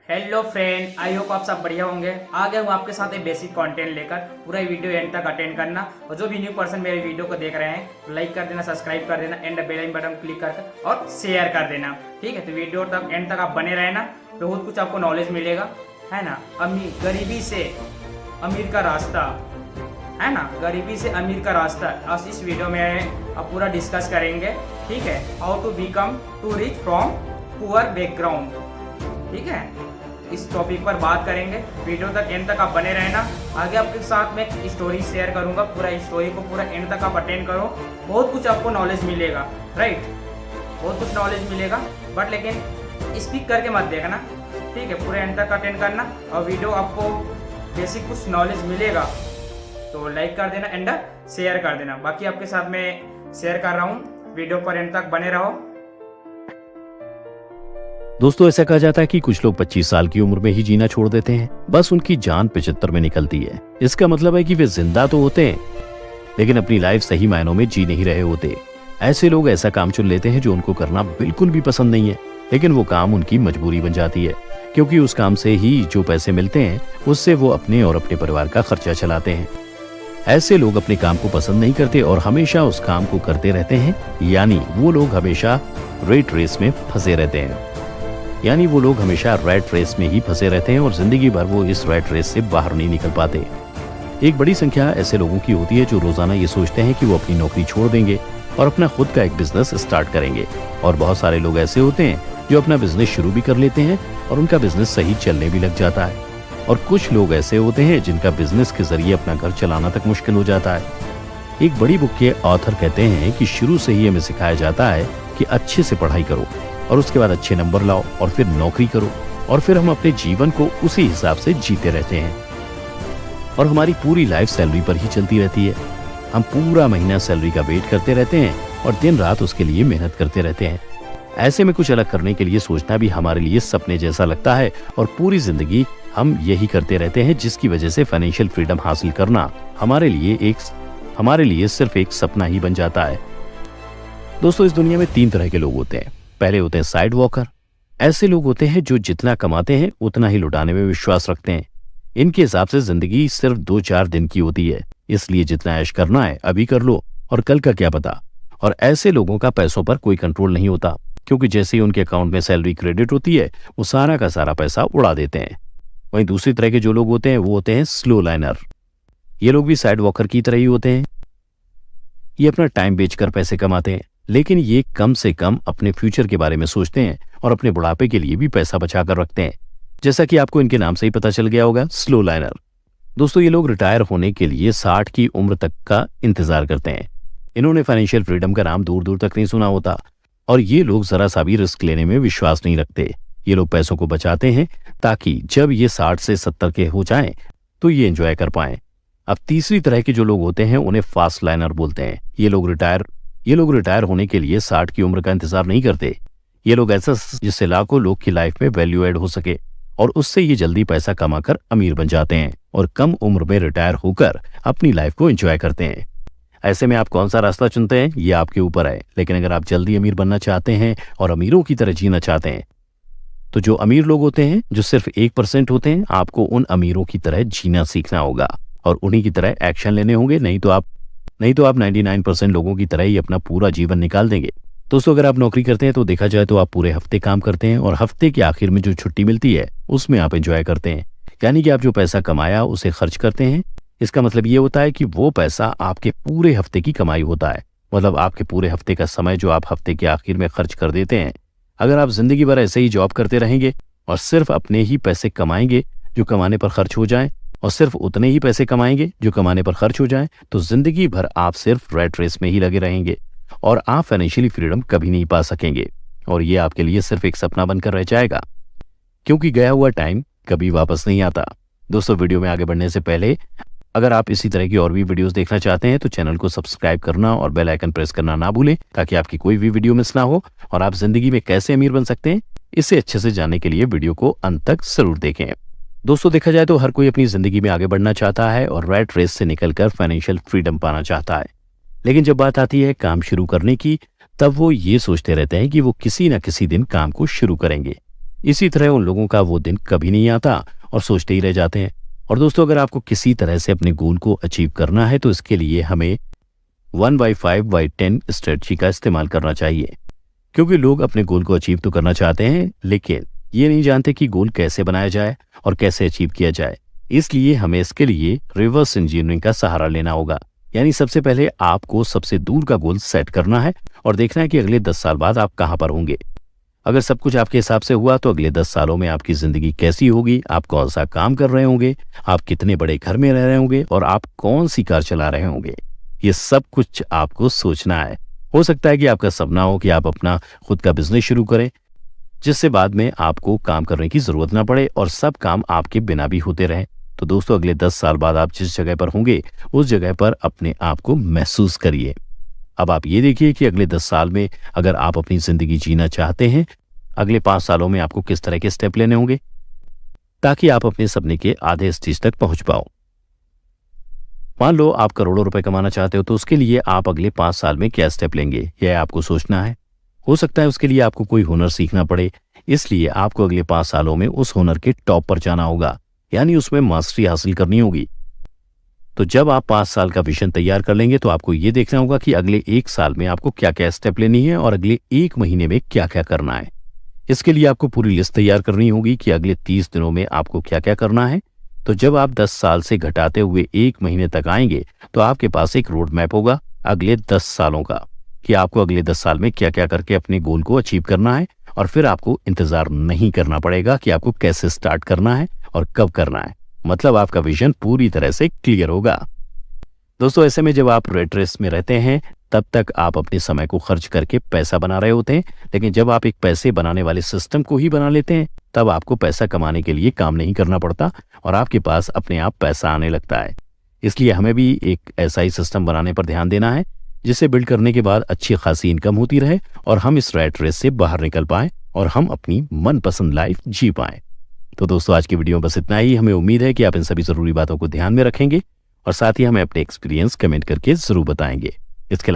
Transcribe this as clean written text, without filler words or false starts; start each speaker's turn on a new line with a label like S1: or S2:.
S1: Hello friend, I hope आप सब बढ़िया होंगे। आ गया हूँ आपके साथ एक बेसिक कंटेंट लेकर। पूरा वीडियो एंड तक अटेंड करना और जो भी न्यू पर्सन मेरे वीडियो को देख रहे हैं तो लाइक कर देना, सब्सक्राइब कर देना and bell icon button click करके और शेयर कर देना। ठीक है, तो वीडियो तक एंड तक आप बने रहना, बहुत कुछ आपको नॉलेज मिलेगा, है ना। गरीबी से अमीर का रास्ता, है ना, गरीबी से अमीर का रास्ता आज इस वीडियो में आप पूरा डिस्कस करेंगे। ठीक है, how to become to rich from poor background. ठीक है, इस टॉपिक पर बात करेंगे। वीडियो तक एंड तक आप बने रहना। आगे आपके साथ मैं स्टोरी शेयर करूंगा, पूरा स्टोरी को पूरा एंड तक आप अटेंड करो, बहुत कुछ आपको नॉलेज मिलेगा। राइट, बहुत कुछ नॉलेज मिलेगा, बट लेकिन स्पीक करके मत देखना। ठीक है, पूरे एंड तक अटेंड करना और वीडियो आपको बेसिक कुछ नॉलेज मिलेगा तो लाइक कर देना एंड शेयर कर देना। बाकी आपके साथ मैं शेयर कर रहा हूँ, वीडियो पर एंड तक बने रहो।
S2: दोस्तों, ऐसा कहा जाता है कि कुछ लोग 25 साल की उम्र में ही जीना छोड़ देते हैं, बस उनकी जान 75 में निकलती है। इसका मतलब है कि वे जिंदा तो होते हैं लेकिन अपनी लाइफ सही मायनों में जी नहीं रहे होते। ऐसे लोग ऐसा काम चुन लेते हैं जो उनको करना बिल्कुल भी पसंद नहीं है, लेकिन वो काम उनकी मजबूरी बन जाती है, क्योंकि उस काम से ही जो पैसे मिलते हैं उससे वो अपने और अपने परिवार का खर्चा चलाते हैं। ऐसे लोग अपने काम को पसंद नहीं करते और हमेशा उस काम को करते रहते हैं, यानी वो लोग हमेशा रेट रेस में फंसे रहते हैं। और जिंदगी भर वो इस रैट रेस से बाहर नहीं निकल पाते। एक बड़ी संख्या ऐसे लोगों की होती है जो रोजाना ये सोचते हैं कि वो अपनी नौकरी छोड़ देंगे और अपना खुद का एक बिजनेस स्टार्ट करेंगे। और बहुत सारे लोग ऐसे होते हैं जो अपना बिजनेस शुरू भी कर लेते हैं और उनका बिजनेस सही चलने भी लग जाता है। और कुछ लोग ऐसे होते हैं जिनका बिजनेस के जरिए अपना घर चलाना तक मुश्किल हो जाता है। एक बड़ी बुक के ऑथर कहते हैं कि शुरू से ही हमें सिखाया जाता है कि अच्छे से पढ़ाई करो और उसके बाद अच्छे नंबर लाओ और फिर नौकरी करो, और फिर हम अपने जीवन को उसी हिसाब से जीते रहते हैं। और हमारी पूरी लाइफ सैलरी पर ही चलती रहती है। हम पूरा महीना सैलरी का वेट करते रहते हैं और दिन रात उसके लिए मेहनत करते रहते हैं। ऐसे में कुछ अलग करने के लिए सोचना भी हमारे लिए सपने जैसा लगता है और पूरी जिंदगी हम यही करते रहते हैं, जिसकी वजह से फाइनेंशियल फ्रीडम हासिल करना हमारे लिए सिर्फ एक सपना ही बन जाता है। दोस्तों, इस दुनिया में 3 तरह के लोग होते हैं। पहले होते हैं साइड वॉकर। ऐसे लोग होते हैं जो जितना कमाते हैं उतना ही लुटाने में विश्वास रखते हैं। इनके हिसाब से जिंदगी सिर्फ 2-4 दिन की होती है, इसलिए जितना ऐश करना है अभी कर लो और कल का क्या पता। और ऐसे लोगों का पैसों पर कोई कंट्रोल नहीं होता, क्योंकि जैसे ही उनके अकाउंट में सैलरी क्रेडिट होती है वो सारा का सारा पैसा उड़ा देते हैं। वहीं दूसरी तरह के जो लोग होते हैं वो होते हैं स्लो लाइनर। ये लोग भी साइड वॉकर की तरह ही होते हैं। ये अपना टाइम बेचकर पैसे कमाते हैं, लेकिन ये कम से कम अपने फ्यूचर के बारे में सोचते हैं और अपने बुढ़ापे के लिए भी पैसा बचा कर रखते हैं। जैसा कि आपको इनके नाम से ही पता चल गया होगा, स्लो लाइनर। दोस्तों, ये लोग रिटायर होने के लिए 60 की उम्र तक का इंतजार करते हैं। इन्होंने फाइनेंशियल फ्रीडम का नाम दूर दूर तक नहीं सुना होता और ये लोग जरा सा भी रिस्क लेने में विश्वास नहीं रखते। ये लोग पैसों को बचाते हैं ताकि जब ये 60 से 70 के हो जाएं तो ये एंजॉय कर पाएं। अब तीसरी तरह के जो लोग होते हैं उन्हें फास्ट लाइनर बोलते हैं। ये लोग रिटायर होने के लिए 60 की उम्र का इंतजार नहीं करते। ये लोग ऐसा जिससे लाखों लोग की लाइफ में वैल्यू एड हो सके और उससे ये जल्दी पैसा कमाकर अमीर बन जाते हैं और कम उम्र में रिटायर होकर अपनी लाइफ को एंजॉय करते हैं। ऐसे में आप कौन सा रास्ता चुनते हैं ये आपके ऊपर है, लेकिन अगर आप जल्दी अमीर बनना चाहते हैं और अमीरों की तरह जीना चाहते हैं तो जो अमीर लोग होते हैं, जो सिर्फ 1% होते हैं, आपको उन अमीरों की तरह जीना सीखना होगा और उन्हीं की तरह एक्शन लेने होंगे। नहीं तो आप 99% लोगों की तरह ही अपना पूरा जीवन निकाल देंगे। दोस्तों, अगर आप नौकरी करते हैं तो देखा जाए तो आप पूरे हफ्ते काम करते हैं और हफ्ते के आखिर में जो छुट्टी मिलती है उसमें आप एंजॉय करते हैं, यानी कि आप जो पैसा कमाया उसे खर्च करते हैं। इसका मतलब ये होता है कि वो पैसा आपके पूरे हफ्ते की कमाई होता है, मतलब आपके पूरे हफ्ते का समय जो आप हफ्ते के आखिर में खर्च कर देते हैं। अगर आप जिंदगी भर ऐसे ही जॉब करते रहेंगे और सिर्फ अपने ही पैसे कमाएंगे जो कमाने पर खर्च हो जाएं और सिर्फ उतने ही पैसे कमाएंगे जो कमाने पर खर्च हो जाएं, तो जिंदगी भर आप सिर्फ रैट रेस में ही लगे रहेंगे और आप फाइनेंशियली फ्रीडम कभी नहीं पा सकेंगे और ये आपके लिए सिर्फ एक सपना बनकर रह जाएगा, क्योंकि गया हुआ टाइम कभी वापस नहीं आता। दोस्तों, वीडियो में आगे बढ़ने से पहले अगर आप इसी तरह की और भी वीडियोस देखना चाहते हैं तो चैनल को सब्सक्राइब करना और बेल आइकन प्रेस करना ना भूलें, ताकि आपकी कोई भी वीडियो मिस ना हो और आप जिंदगी में कैसे अमीर बन सकते हैं इसे अच्छे से जानने के लिए वीडियो को अंत तक जरूर देखें। दोस्तों, देखा जाए तो हर कोई अपनी जिंदगी में आगे बढ़ना चाहता है और रैट रेस से निकलकर फाइनेंशियल फ्रीडम पाना चाहता है, लेकिन जब बात आती है काम शुरू करने की, तब वो ये सोचते रहते हैं कि वो किसी न किसी दिन काम को शुरू करेंगे। इसी तरह उन लोगों का वो दिन कभी नहीं आता और सोचते ही रह जाते हैं। और दोस्तों, अगर आपको किसी तरह से अपने गोल को अचीव करना है तो इसके लिए हमें 1/5/10 स्ट्रेटजी का इस्तेमाल करना चाहिए, क्योंकि लोग अपने गोल को अचीव तो करना चाहते हैं लेकिन ये नहीं जानते कि गोल कैसे बनाया जाए और कैसे अचीव किया जाए। इसलिए हमें इसके लिए रिवर्स इंजीनियरिंग का सहारा लेना होगा। यानी सबसे पहले आपको सबसे दूर का गोल सेट करना है और देखना है कि अगले 10 साल बाद आप कहां पर होंगे। अगर सब कुछ आपके हिसाब से हुआ तो अगले 10 सालों में आपकी जिंदगी कैसी होगी, आप कौन सा काम कर रहे होंगे, आप कितने बड़े घर में रह रहे होंगे और आप कौन सी कार चला रहे होंगे, ये सब कुछ आपको सोचना है। हो सकता है कि आपका सपना हो कि आप अपना खुद का बिजनेस शुरू करें, जिससे बाद में आपको काम करने की जरूरत ना पड़े और सब काम आपके बिना भी होते रहें। तो दोस्तों, अगले 10 साल बाद आप जिस जगह पर होंगे उस जगह पर अपने आप को महसूस करिए। अब आप ये देखिए कि अगले 10 साल में अगर आप अपनी जिंदगी जीना चाहते हैं, अगले 5 सालों में आपको किस तरह के स्टेप लेने होंगे ताकि आप अपने सपने के आधे स्टेज तक पहुंच पाओ। मान लो आप करोड़ों रुपए कमाना चाहते हो, तो उसके लिए आप अगले 5 साल में क्या स्टेप लेंगे, यह आपको सोचना है। हो सकता है उसके लिए आपको कोई हुनर सीखना पड़े, इसलिए आपको अगले 5 सालों में उस हुनर के टॉप पर जाना होगा, यानी उसमें मास्टरी हासिल करनी होगी। तो जब आप 5 साल का विजन तैयार कर लेंगे तो आपको ये देखना होगा कि अगले 1 साल में आपको क्या क्या स्टेप लेनी है और अगले 1 महीने में क्या क्या करना है। इसके लिए आपको पूरी लिस्ट तैयार करनी होगी कि अगले 30 दिनों में आपको क्या क्या करना है। तो जब आप 10 साल से घटाते हुए 1 महीने तक आएंगे तो आपके पास एक रोड मैप होगा अगले 10 सालों का, कि आपको अगले 10 साल में क्या क्या करके अपने गोल को अचीव करना है। और फिर आपको इंतजार नहीं करना पड़ेगा कि आपको कैसे स्टार्ट करना है और कब करना है। मतलब आपका विजन पूरी तरह से क्लियर होगा। दोस्तों, ऐसे में जब आप रेट रेस में रहते हैं तब तक आप अपने समय को खर्च करके पैसा बना रहे होते हैं, लेकिन जब आप एक पैसे बनाने वाले सिस्टम को ही बना लेते हैं तब आपको पैसा कमाने के लिए काम नहीं करना पड़ता और आपके पास अपने आप पैसा आने लगता है। इसलिए हमें भी एक ऐसा ही सिस्टम बनाने पर ध्यान देना है जिसे बिल्ड करने के बाद अच्छी खासी इनकम होती रहे और हम इस रैट रेस से बाहर निकल पाएं और हम अपनी मनपसंद लाइफ जी पाएं। तो दोस्तों, आज की वीडियो में बस इतना ही। हमें उम्मीद है कि आप इन सभी जरूरी बातों को ध्यान में रखेंगे और साथ ही हमें अपने एक्सपीरियंस कमेंट करके जरूर बताएंगे। इसके